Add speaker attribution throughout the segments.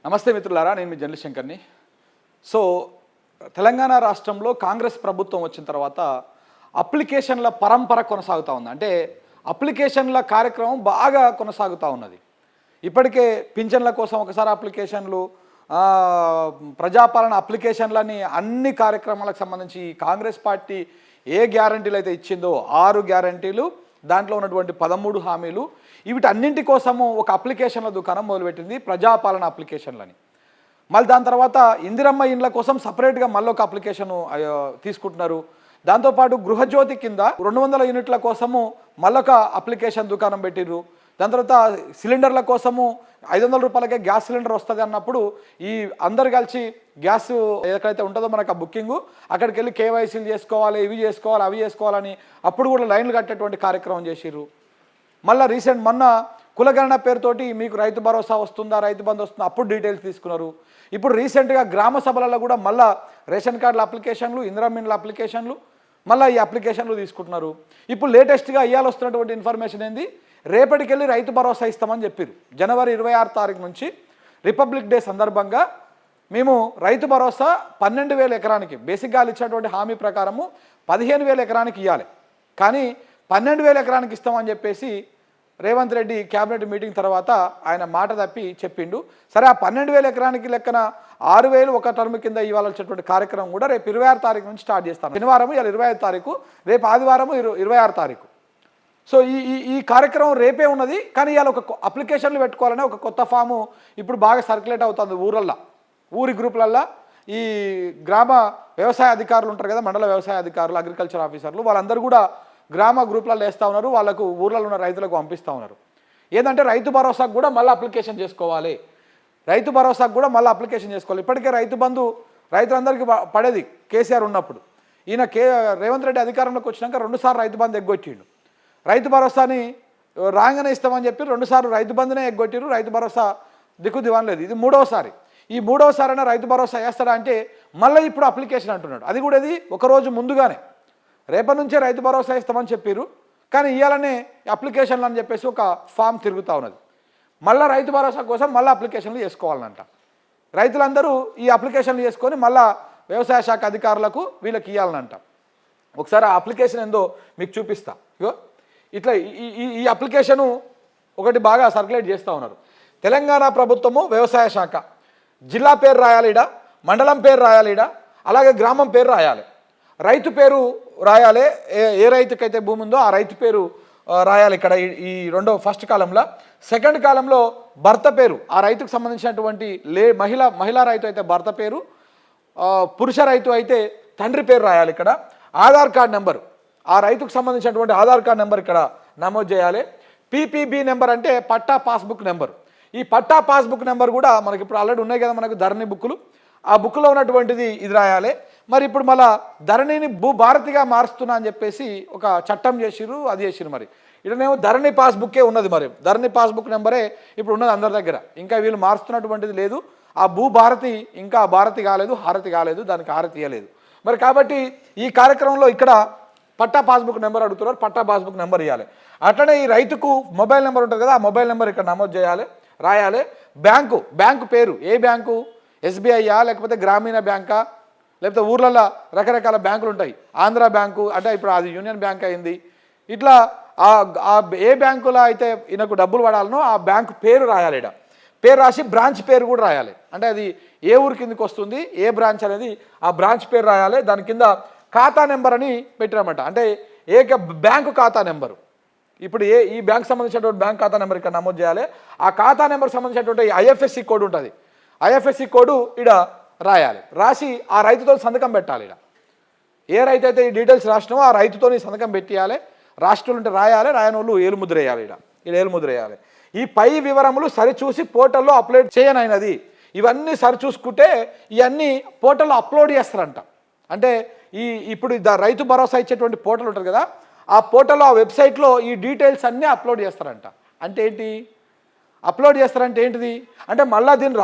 Speaker 1: నమస్తే మిత్రులారా, నేను మీ జర్నలిస్ట్ శంకర్ని. సో తెలంగాణ రాష్ట్రంలో కాంగ్రెస్ ప్రభుత్వం వచ్చిన తర్వాత అప్లికేషన్ల పరంపర కొనసాగుతూ ఉంది. అంటే అప్లికేషన్ల కార్యక్రమం బాగా కొనసాగుతూ ఉన్నది. ఇప్పటికే పింఛన్ల కోసం ఒకసారి అప్లికేషన్లు, ప్రజాపాలన అప్లికేషన్లని, అన్ని కార్యక్రమాలకు సంబంధించి కాంగ్రెస్ పార్టీ ఏ గ్యారంటీలు అయితే ఇచ్చిందో 6 గ్యారంటీలు, దాంట్లో ఉన్నటువంటి 13 హామీలు, వీటన్నింటి కోసము ఒక అప్లికేషన్ల దుకాణం మొదలుపెట్టింది, ప్రజాపాలన అప్లికేషన్లని. మళ్ళీ దాని తర్వాత ఇందిరమ్మ ఇండ్ల కోసం సపరేట్గా మళ్ళీ ఒక అప్లికేషన్ తీసుకుంటున్నారు. దాంతోపాటు గృహజ్యోతి కింద 200 యూనిట్ల కోసము మళ్ళొక అప్లికేషన్ దుకాణం పెట్టిర్రు. దాని తర్వాత సిలిండర్ల కోసము 500 రూపాయలకే గ్యాస్ సిలిండర్ వస్తుంది అన్నప్పుడు ఈ అందరు కలిసి గ్యాస్ ఎక్కడైతే ఉంటుందో మనకు ఆ బుకింగు, అక్కడికి వెళ్ళి కేవైసీలు చేసుకోవాలి, ఇవి చేసుకోవాలి, అవి చేసుకోవాలని అప్పుడు కూడా లైన్లు కట్టేటువంటి కార్యక్రమం చేసిర్రు. మళ్ళీ రీసెంట్ మొన్న కులగణన పేరుతోటి మీకు రైతు భరోసా వస్తుందా, రైతు బంధు వస్తుందా, అప్పుడు డీటెయిల్స్ తీసుకున్నారు. ఇప్పుడు రీసెంట్గా గ్రామ సభలలో కూడా మళ్ళీ రేషన్ కార్డుల అప్లికేషన్లు, ఇందిరమ్మ ఇండ్ల అప్లికేషన్లు, మళ్ళీ ఈ అప్లికేషన్లు తీసుకుంటున్నారు. ఇప్పుడు లేటెస్ట్గా ఇవాళ వస్తున్నటువంటి ఇన్ఫర్మేషన్ ఏంది, రేపటికెళ్ళి రైతు భరోసా ఇస్తామని చెప్పారు. జనవరి 26 తారీఖు నుంచి రిపబ్లిక్ డే సందర్భంగా మేము రైతు భరోసా 12,000 ఎకరానికి, బేసిక్గా ఇచ్చినటువంటి హామీ ప్రకారము 15,000 ఎకరానికి ఇవ్వాలి, కానీ 12,000 ఎకరానికి ఇస్తామని చెప్పేసి రేవంత్ రెడ్డి క్యాబినెట్ మీటింగ్ తర్వాత ఆయన మాట తప్పి చెప్పిండు. సరే, ఆ 12,000 ఎకరానికి లెక్కన 6,000 ఒక టర్మ్ కింద ఇవ్వాల్సినటువంటి కార్యక్రమం కూడా రేపు 26 తారీఖు నుంచి స్టార్ట్ చేస్తాను. శనివారం ఇలా 25 తారీఖు, రేపు ఆదివారం 26 తారీఖు. సో ఈ కార్యక్రమం రేపే ఉన్నది. కానీ ఇవాళ ఒక అప్లికేషన్లు పెట్టుకోవాలనే ఒక కొత్త ఫాము ఇప్పుడు బాగా సర్క్యులేట్ అవుతుంది ఊరల్లో, ఊరి గ్రూపులల్లో. ఈ గ్రామ వ్యవసాయ అధికారులు ఉంటారు కదా, మండల వ్యవసాయ అధికారులు, అగ్రికల్చర్ ఆఫీసర్లు, వాళ్ళందరూ కూడా గ్రామ గ్రూపులలో వేస్తూ ఉన్నారు, వాళ్ళకు ఊర్లలో ఉన్న రైతులకు పంపిస్తూ ఉన్నారు. ఏంటంటే రైతు భరోసాకు కూడా మళ్ళీ అప్లికేషన్ చేసుకోవాలి, రైతు భరోసాకు కూడా మళ్ళీ అప్లికేషన్ చేసుకోవాలి. ఇప్పటికే రైతు బంధు రైతులందరికీ పడేది కేసీఆర్ ఉన్నప్పుడు. ఈయన రేవంత్ రెడ్డి అధికారంలోకి వచ్చినాక 2 సార్లు రైతు బంధు ఎగ్గొట్టిండు. రైతు భరోసాని రాగానే ఇస్తామని చెప్పి 2 సార్లు రైతు బంధునే ఎగ్గొట్టిరు. రైతు భరోసా దిక్కు దివాన్ లేదు. ఇది 3వసారి. ఈ 3వసారైనా రైతు భరోసా వేస్తాడా అంటే మళ్ళీ ఇప్పుడు అప్లికేషన్ అంటున్నాడు. అది కూడా ఇది ఒకరోజు ముందుగానే, రేపటి నుంచే రైతు భరోసా ఇస్తామని చెప్పారు, కానీ ఇవాళనే అప్లికేషన్లు అని చెప్పేసి ఒక ఫామ్ తిరుగుతూ ఉన్నది. మళ్ళీ రైతు భరోసా కోసం మళ్ళీ అప్లికేషన్లు చేసుకోవాలంట. రైతులందరూ ఈ అప్లికేషన్లు చేసుకొని మళ్ళీ వ్యవసాయ శాఖ అధికారులకు వీళ్ళకి ఇవ్వాలనంట. ఒకసారి ఆ అప్లికేషన్ ఏందో మీకు చూపిస్తా. ఇగో ఇట్లా ఈ అప్లికేషను ఒకటి బాగా సర్క్యులేట్ చేస్తూ ఉన్నారు. తెలంగాణ ప్రభుత్వము వ్యవసాయ శాఖ, జిల్లా పేరు రాయాలి ఈడ, మండలం పేరు రాయాలి ఈడ, అలాగే గ్రామం పేరు రాయాలి, రైతు పేరు రాయాలి, ఏ రైతుకైతే భూమి ఉందో ఆ రైతు పేరు రాయాలి ఇక్కడ ఈ ఫస్ట్ కాలంలో. సెకండ్ కాలంలో భర్త పేరు, ఆ రైతుకు సంబంధించినటువంటి మహిళా రైతు అయితే భర్త పేరు, పురుష రైతు అయితే తండ్రి పేరు రాయాలి ఇక్కడ. ఆధార్ కార్డ్ నెంబరు, ఆ రైతుకు సంబంధించినటువంటి ఆధార్ కార్డ్ నెంబర్ ఇక్కడ నమోదు చేయాలి. పీపీబీ నెంబర్ అంటే పట్టా పాస్బుక్ నెంబర్. ఈ పట్టా పాస్బుక్ నెంబర్ కూడా మనకి ఇప్పుడు ఆల్రెడీ ఉన్నాయి కదా మనకు ధరణి బుక్కులు, ఆ బుక్లో ఉన్నటువంటిది ఇది రాయాలి. మరి ఇప్పుడు మళ్ళీ ధరణిని భూభారతిగా మారుస్తున్నా అని చెప్పేసి ఒక చట్టం చేసిరు, అది చేసిరు. మరి ఇక్కడనేమో ధరణి పాస్బుక్కే ఉన్నది, మరి ధరణి పాస్బుక్ నెంబరే ఇప్పుడు ఉన్నది అందరి దగ్గర, ఇంకా వీళ్ళు మారుస్తున్నటువంటిది లేదు. ఆ భూభారతి ఇంకా భారతి కాలేదు, హారతి కాలేదు, దానికి హారతి ఇవ్వలేదు. మరి కాబట్టి ఈ కార్యక్రమంలో ఇక్కడ పట్టా పాస్బుక్ నెంబర్ అడుగుతున్నారు, పట్టా పాస్బుక్ నెంబర్ ఇవ్వాలి. అట్లనే ఈ రైతుకు మొబైల్ నెంబర్ ఉంటుంది కదా, ఆ మొబైల్ నెంబర్ ఇక్కడ నమోదు చేయాలి, రాయాలి. బ్యాంకు పేరు, ఏ బ్యాంకు, ఎస్బీఐయా లేకపోతే గ్రామీణ బ్యాంకా, లేకపోతే ఊర్లలో రకరకాల బ్యాంకులు ఉంటాయి, ఆంధ్ర బ్యాంకు అంటే ఇప్పుడు అది యూనియన్ బ్యాంక్ అయింది. ఇట్లా ఏ బ్యాంకులో అయితే ఈయనకు డబ్బులు పడాలనో ఆ బ్యాంకు పేరు రాయాలి. ఇక్కడ పేరు రాసి బ్రాంచ్ పేరు కూడా రాయాలి. అంటే అది ఏ ఊరి కిందకి వస్తుంది, ఏ బ్రాంచ్ అనేది ఆ బ్రాంచ్ పేరు రాయాలి. దాని కింద ఖాతా నెంబర్ అని పెట్టినమాట, అంటే బ్యాంకు ఖాతా నెంబరు. ఇప్పుడు ఈ బ్యాంక్ సంబంధించినటువంటి బ్యాంక్ ఖాతా నెంబర్ ఇక్కడ నమోదు చేయాలి. ఆ ఖాతా నెంబర్ సంబంధించినటువంటి ఐఎఫ్ఎస్సి కోడ్ ఉంటుంది, ఐఎఫ్ఎస్సి కోడ్ ఇక్కడ రాయాలి. రాసి ఆ రైతుతో సంతకం పెట్టాలి. ఇక్కడ ఏ రైతు అయితే ఈ డీటెయిల్స్ రాసినామో ఆ రైతుతో సంతకం పెట్టేయాలి. రాష్ట్రాలు ఉంటే రాయాలి, రాయని వాళ్ళు ఏలుముద్ర వేయాలి. ఇక్కడ ఏలుముద్ర వేయాలి. ఈ పై వివరములు సరిచూసి పోర్టల్లో అప్లోడ్ చేయనైనది. ఇవన్నీ సరిచూసుకుంటే ఇవన్నీ పోర్టల్లో అప్లోడ్ చేస్తారంట. అంటే ఇప్పుడు రైతు భరోసా ఇచ్చేటువంటి పోర్టల్ ఉంటుంది కదా, ఆ పోర్టల్లో ఆ వెబ్సైట్లో ఈ డీటెయిల్స్ అన్నీ అప్లోడ్ చేస్తారంట. అంటే ఏంటి అప్లోడ్ చేస్తారంటే ఏంటిది అంటే మళ్ళీ దీన్ని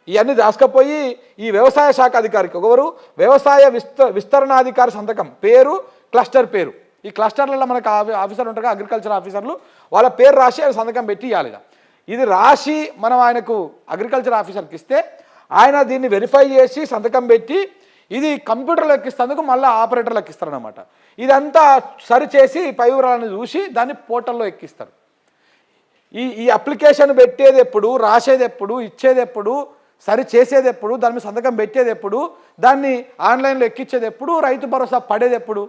Speaker 1: ఇవన్నీ రాసుకపోయి ఈ వ్యవసాయ శాఖ అధికారికి ఒకరు వ్యవసాయ విస్తరణాధికారి సంతకం, పేరు, క్లస్టర్ పేరు, ఈ క్లస్టర్లలో మనకు ఆఫీసర్ ఉంటారు, అగ్రికల్చర్ ఆఫీసర్లు, వాళ్ళ పేరు రాసి సంతకం పెట్టి ఇవ్వాలి. ఇది రాసి మనం ఆయనకు అగ్రికల్చర్ ఆఫీసర్కి ఇస్తే ఆయన దీన్ని వెరిఫై చేసి సంతకం పెట్టి ఇది కంప్యూటర్లో ఎక్కిస్తేందుకు మళ్ళీ ఆపరేటర్లు ఎక్కిస్తారనమాట. ఇదంతా సరిచేసి పై వివరాలను చూసి దాన్ని పోర్టల్లో ఎక్కిస్తారు. ఈ అప్లికేషన్ పెట్టేది ఎప్పుడు, రాసేది ఎప్పుడు, ఇచ్చేది ఎప్పుడు, సరి చేసేది ఎప్పుడు, దాని మీద సంతకం పెట్టేది ఎప్పుడు, దాన్ని ఆన్లైన్లో ఎక్కించేది ఎప్పుడు, రైతు భరోసా పడేది ఎప్పుడు?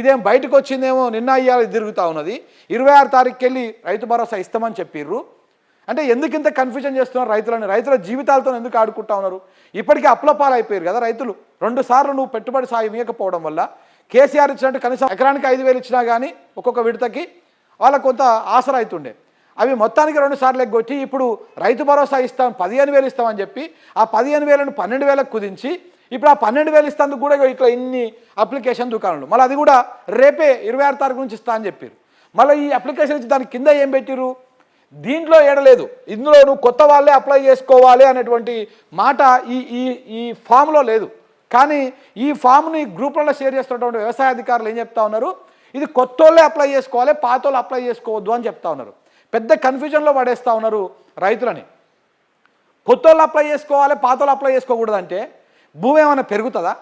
Speaker 1: ఇదేం బయటకు వచ్చిందేమో నిన్న అయ్యాలి తిరుగుతూ ఉన్నది. 26 తారీఖుకి వెళ్ళి రైతు భరోసా ఇస్తామని చెప్పిర్రు. అంటే ఎందుకు ఇంత కన్ఫ్యూజన్ చేస్తున్నారు రైతులని? రైతుల జీవితాలతో ఎందుకు ఆడుకుంటా ఉన్నారు? ఇప్పటికీ అప్లపాలు అయిపోయారు కదా రైతులు. 2 సార్లు నువ్వు పెట్టుబడి సాయం ఇవ్వకపోవడం వల్ల కేసీఆర్ ఇచ్చినట్టు కనీసం ఎకరానికి 5,000 ఇచ్చినా కానీ ఒక్కొక్క విడతకి వాళ్ళకు కొంత ఆసరా అవుతుండే. అవి మొత్తానికి 2 సార్లు ఎగ్గొట్టి ఇప్పుడు రైతు భరోసా ఇస్తాం 15,000 ఇస్తామని చెప్పి ఆ 15,000ను 12,000కు కుదించి ఇప్పుడు ఆ 12,000 ఇస్తాందుకు కూడా ఇట్లా ఇన్ని అప్లికేషన్ దుకాణాలు. మళ్ళీ అది కూడా రేపే 26 తారీఖు నుంచి ఇస్తా అని చెప్పారు. మళ్ళీ ఈ అప్లికేషన్ ఇచ్చి దాని కింద ఏం పెట్టిరు? దీంట్లో ఏడలేదు, ఇందులో నువ్వు కొత్త వాళ్ళే అప్లై చేసుకోవాలి అనేటువంటి మాట ఈ ఫామ్లో లేదు. కానీ ఈ ఫామ్ని గ్రూప్లలో షేర్ చేస్తున్నటువంటి వ్యవసాయ అధికారులు ఏం చెప్తా ఉన్నారు? ఇది కొత్త వాళ్ళే అప్లై చేసుకోవాలి, పాత వాళ్ళు అప్లై చేసుకోవద్దు అని చెప్తా ఉన్నారు. పెద్ద కన్ఫ్యూజన్లో పడేస్తూ ఉన్నారు రైతులని. కొత్త వాళ్ళు అప్లై చేసుకోవాలి, పాత వాళ్ళు అప్లై చేసుకోకూడదంటే భూమి ఏమైనా పెరుగుతుందా?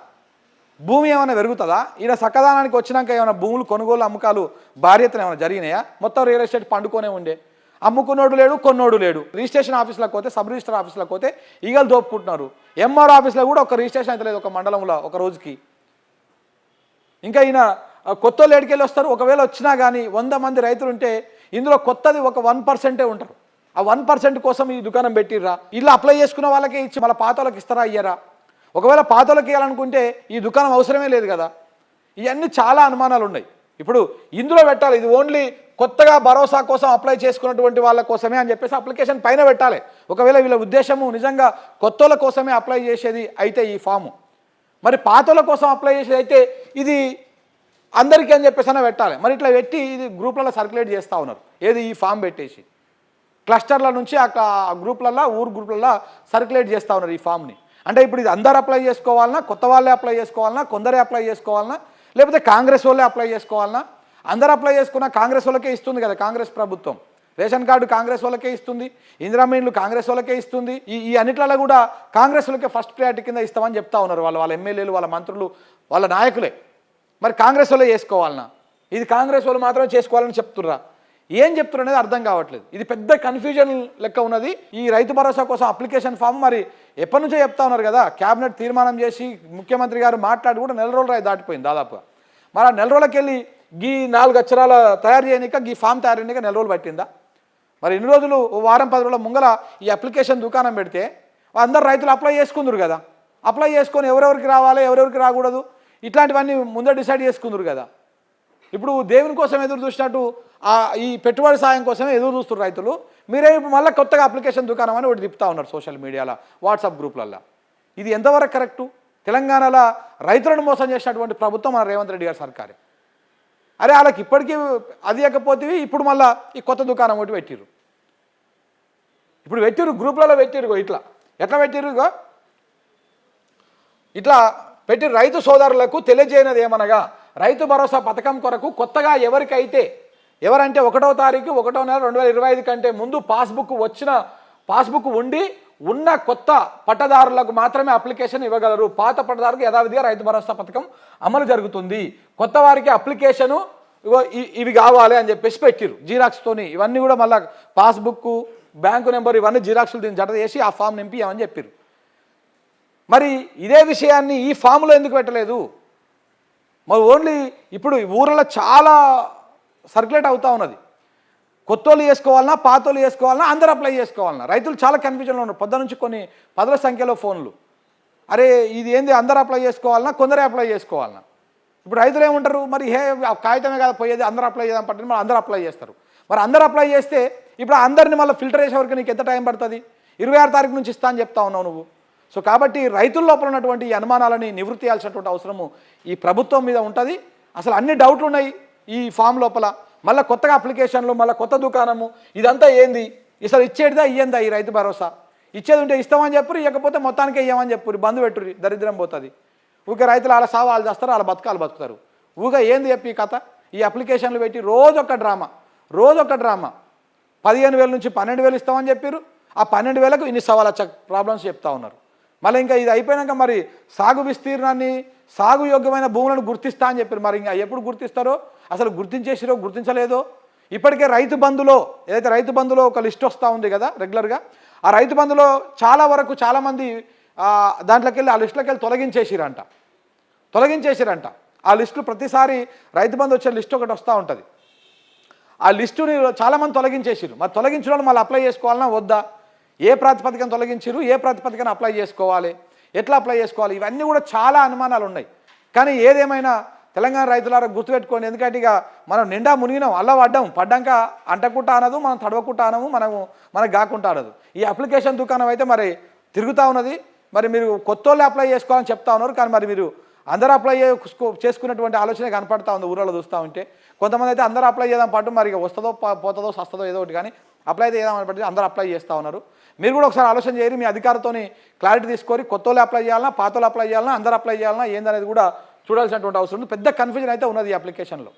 Speaker 1: భూమి ఏమైనా పెరుగుతుందా? ఈయన సక్కదానానికి వచ్చినాక ఏమైనా భూములు కొనుగోలు అమ్మకాలు భార్యతను ఏమైనా జరిగినాయా? మొత్తం రియల్ ఎస్టేట్ పండుకొనే ఉండే. అమ్ముకున్నోడు లేడు, కొన్నోడు లేడు. రిజిస్ట్రేషన్ ఆఫీసులకు పోతే, సబ్ రిజిస్టర్ ఆఫీసులకు పోతే ఈగలు దోపుకుంటున్నారు. ఎంఆర్ ఆఫీస్లో కూడా ఒక రిజిస్ట్రేషన్ అయితే లేదు ఒక మండలంలో ఒక రోజుకి. ఇంకా ఈయన కొత్త వాళ్ళు ఏడికెళ్ళి వస్తారు? ఒకవేళ వచ్చినా కానీ 100 మంది రైతులు ఉంటే ఇందులో కొత్తది ఒక 1% ఉంటారు. ఆ 1% కోసం ఈ దుకాణం పెట్టిర్రా? ఇలా అప్లై చేసుకున్న వాళ్ళకే ఇచ్చి మళ్ళీ పాత వాళ్ళకి ఇస్తారా అయ్యారా? ఒకవేళ పాత వాళ్ళకి ఇవ్వాలనుకుంటే ఈ దుకాణం అవసరమే లేదు కదా. ఇవన్నీ చాలా అనుమానాలు ఉన్నాయి. ఇప్పుడు ఇందులో పెట్టాలి, ఇది ఓన్లీ కొత్తగా భరోసా కోసం అప్లై చేసుకున్నటువంటి వాళ్ళ కోసమే అని చెప్పేసి అప్లికేషన్ పైన పెట్టాలి. ఒకవేళ వీళ్ళ ఉద్దేశము నిజంగా కొత్తల కోసమే అప్లై చేసేది అయితే ఈ ఫాము, మరి పాతల కోసం అప్లై చేసేది అయితే ఇది అందరికీ అని చెప్పేసి అన్న పెట్టాలి. మరి ఇట్లా పెట్టి ఇది గ్రూప్లలో సర్క్యులేట్ చేస్తూ ఉన్నారు. ఏది ఈ ఫామ్ పెట్టేసి క్లస్టర్ల నుంచి ఆ గ్రూప్లల్లో ఊరు గ్రూప్లల్లో సర్క్యులేట్ చేస్తూ ఉన్నారు ఈ ఫామ్ని. అంటే ఇప్పుడు ఇది అందరు అప్లై చేసుకోవాలన్నా, కొత్త వాళ్ళే అప్లై చేసుకోవాలన్నా, కొందరే అప్లై చేసుకోవాలన్నా, లేకపోతే కాంగ్రెస్ వాళ్ళే అప్లై చేసుకోవాలన్నా? అందరు అప్లై చేసుకున్నా కాంగ్రెస్ వాళ్ళకే ఇస్తుంది కదా కాంగ్రెస్ ప్రభుత్వం. రేషన్ కార్డు కాంగ్రెస్ వాళ్ళకే ఇస్తుంది, ఇందిరమ్మ ఇండ్లు కాంగ్రెస్ వాళ్ళకే ఇస్తుంది. ఈ అన్నిట్లలో కూడా కాంగ్రెస్ వాళ్ళకే ఫస్ట్ ప్రయారిటీ కింద ఇస్తామని చెప్తా ఉన్నారు వాళ్ళ ఎమ్మెల్యేలు, వాళ్ళ మంత్రులు, వాళ్ళ నాయకులే. మరి కాంగ్రెస్ వాళ్ళే చేసుకోవాలన్నా? ఇది కాంగ్రెస్ వాళ్ళు మాత్రమే చేసుకోవాలని చెప్తుర్రా? ఏం చెప్తున్నారు అనేది అర్థం కావట్లేదు. ఇది పెద్ద కన్ఫ్యూజన్ లెక్క ఉన్నది. ఈ రైతు భరోసా కోసం అప్లికేషన్ ఫామ్ మరి ఎప్పటి నుంచో చెప్తా ఉన్నారు కదా. క్యాబినెట్ తీర్మానం చేసి ముఖ్యమంత్రి గారు మాట్లాడి కూడా 4 రోజులు దాటిపోయింది దాదాపుగా. మరి ఆ 4 రోజులకి వెళ్ళి గీ 4 అక్షరాల తయారు చేయనిక గీ ఫామ్ తయారు చేయనిక 4 రోజులు పట్టిందా? మరి ఇన్ని రోజులు వారం 10 రోజుల ముంగల ఈ అప్లికేషన్ దుకాణం పెడితే అందరు రైతులు అప్లై చేసుకుందరు కదా. అప్లై చేసుకొని ఎవరెవరికి రావాలి, ఎవరెవరికి రాకూడదు, ఇట్లాంటివన్నీ ముందే డిసైడ్ చేసుకుందరు కదా. ఇప్పుడు దేవుని కోసం ఎదురు చూసినట్టు ఈ పెట్టుబడి సాయం కోసమే ఎదురు చూస్తున్నారు రైతులు. మీరే ఇప్పుడు మళ్ళీ కొత్తగా అప్లికేషన్ దుకాణం అని ఒకటి తిప్పుతా ఉన్నారు సోషల్ మీడియాలో, వాట్సాప్ గ్రూప్లల్లో. ఇది ఎంతవరకు కరెక్టు? తెలంగాణలో రైతులను మోసం చేసినటువంటి ప్రభుత్వం మన రేవంత్ రెడ్డి గారి సర్కారే. అరే వాళ్ళకి ఇప్పటికీ అది ఇవ్వకపోతే ఇప్పుడు మళ్ళీ ఈ కొత్త దుకాణం ఒకటి పెట్టిరు. ఇప్పుడు పెట్టిరు గ్రూప్లలో పెట్టిరు. ఇట్లా ఎట్లా పెట్టిరు? ఇట్లా పెట్టి రైతు సోదరులకు తెలియజేయనది ఏమనగా రైతు భరోసా పథకం కొరకు కొత్తగా ఎవరంటే 1వ తారీఖు 1వ నెల 2025 కంటే ముందు పాస్బుక్ ఉండి ఉన్న కొత్త పట్టదారులకు మాత్రమే అప్లికేషన్ ఇవ్వగలరు. పాత పట్టదారులకు యథావిధిగా రైతు భరోసా పథకం అమలు జరుగుతుంది. కొత్త వారికి అప్లికేషను ఇవి కావాలి అని చెప్పేసి పెట్టిరు జీరాక్స్తోని. ఇవన్నీ కూడా మళ్ళీ పాస్బుక్, బ్యాంకు నెంబర్ ఇవన్నీ జిరాక్స్లు దీన్ని జత చేసి ఆ ఫామ్ నింపి అని చెప్పారు. మరి ఇదే విషయాన్ని ఈ ఫామ్లో ఎందుకు పెట్టలేదు? మరి ఓన్లీ ఇప్పుడు ఊర్లో చాలా సర్క్యులేట్ అవుతూ ఉన్నది. కొత్తోళ్ళు చేసుకోవాలన్నా, పాతోళ్ళు చేసుకోవాలన్నా, అందరూ అప్లై చేసుకోవాలన్నా. రైతులు చాలా కన్ఫ్యూజన్లో ఉన్నారు. పొద్దు నుంచి కొన్ని 10ల సంఖ్యలో ఫోన్లు. అరే ఇది ఏంది, అందరూ అప్లై చేసుకోవాలన్నా, కొందరే అప్లై చేసుకోవాలన్నా? ఇప్పుడు రైతులు ఏమంటారు? మరి కాగితమే కదా పోయేది, అందరూ అప్లై చేద్దాం పట్టిన మరి అందరూ అప్లై చేస్తారు. మరి అందరూ అప్లై చేస్తే ఇప్పుడు అందరిని మళ్ళీ ఫిల్టర్ చేసే వరకు నీకు ఎంత టైం పడుతుంది? 26 తారీఖు నుంచి ఇస్తా అని చెప్తా ఉన్నావు నువ్వు. సో కాబట్టి రైతుల లోపల ఉన్నటువంటి ఈ అనుమానాలని నివృత్తి చేయాల్సినటువంటి అవసరము ఈ ప్రభుత్వం మీద ఉంటుంది. అసలు అన్ని డౌట్లు ఉన్నాయి ఈ ఫామ్ లోపల. మళ్ళీ కొత్తగా అప్లికేషన్లు, మళ్ళీ కొత్త దుకాణము, ఇదంతా ఏంది? అసలు ఇచ్చేటిదా ఇయ్యందా ఈ రైతు భరోసా? ఇచ్చేది ఉంటే ఇస్తామని చెప్పరు, ఇవ్వకపోతే మొత్తానికే ఇవ్వమని చెప్పరు. బంధు పెట్టుర్రి, దరిద్రం పోతుంది. ఊకే రైతులు వాళ్ళ సావు వాళ్ళు చేస్తారు, వాళ్ళ బతకాలు బతుకుతారు. ఊగా ఏంది చెప్పి ఈ కథ? ఈ అప్లికేషన్లు పెట్టి రోజొక్క డ్రామా. 15,000 నుంచి 12,000 ఇస్తామని చెప్పారు. ఆ 12,000కు ఇన్ని సవాల ప్రాబ్లమ్స్ చెప్తా ఉన్నారు. మళ్ళీ ఇంకా ఇది అయిపోయాక మరి సాగు విస్తీర్ణాన్ని సాగు యోగ్యమైన భూములను గుర్తిస్తా అని చెప్పారు. మరి ఇంకా ఎప్పుడు గుర్తిస్తారో, అసలు గుర్తించేసిరో గుర్తించలేదో. ఇప్పటికే రైతు బంధులో ఏదైతే రైతు బంధులో ఒక లిస్ట్ వస్తూ ఉంది కదా రెగ్యులర్గా, ఆ రైతు బంధులో చాలా వరకు చాలామంది దాంట్లోకి వెళ్ళి ఆ లిస్టులోకి వెళ్ళి తొలగించేసిరంట. ఆ లిస్టులు ప్రతిసారి రైతు బంధు వచ్చే లిస్ట్ ఒకటి వస్తూ ఉంటుంది. ఆ లిస్టుని చాలామంది తొలగించేసిరు. మరి తొలగించిన వాళ్ళు మళ్ళీ అప్లై చేసుకోవాలన్నా వద్దా, ఏ ప్రాతిపదికన తొలగించిరు, ఏ ప్రాతిపదికన అప్లై చేసుకోవాలి, ఎట్లా అప్లై చేసుకోవాలి, ఇవన్నీ కూడా చాలా అనుమానాలు ఉన్నాయి. కానీ ఏదేమైనా తెలంగాణ రైతులారా గుర్తుపెట్టుకోండి, ఎందుకంటే ఇక మనం నిండా మునిగినాం, పడ్డాక అంటకుంటా అనదు, మనం తడవకుంటా అనము, మనకు కాకుండా అనదు. ఈ అప్లికేషన్ దుకాణం అయితే మరి తిరుగుతూ ఉన్నది. మరి మీరు కొత్త వాళ్ళు అప్లై చేసుకోవాలని చెప్తా ఉన్నారు, కానీ మరి మీరు అందరూ అప్లై చేసుకున్నటువంటి ఆలోచన కనపడతా ఉంది ఊళ్ళో చూస్తూ ఉంటే. కొంతమంది అయితే అందరూ అప్లై చేద్దాం పాటు మరి ఇక వస్తుందో పోతుందో సస్తుందో ఏదో ఒకటి, కానీ అప్లై చేద్దామని పట్టి అందరూ అప్లై చేస్తూ ఉన్నారు. మీరు కూడా ఒకసారి ఆలోచన చేయరు, మీ అధికారులతోని క్లారిటీ తీసుకొని కొత్త వాళ్ళు అప్లై చేయాలన్నా, పాత వాళ్ళు అప్లై చేయాలన్నా, అందరూ అప్లై చేయాలన్నా ఏందనేది కూడా చూడాల్సినటువంటి అవసరం ఉంది. పెద్ద కన్ఫ్యూజన్ అయితే ఉన్నది ఈ అప్లికేషన్లో.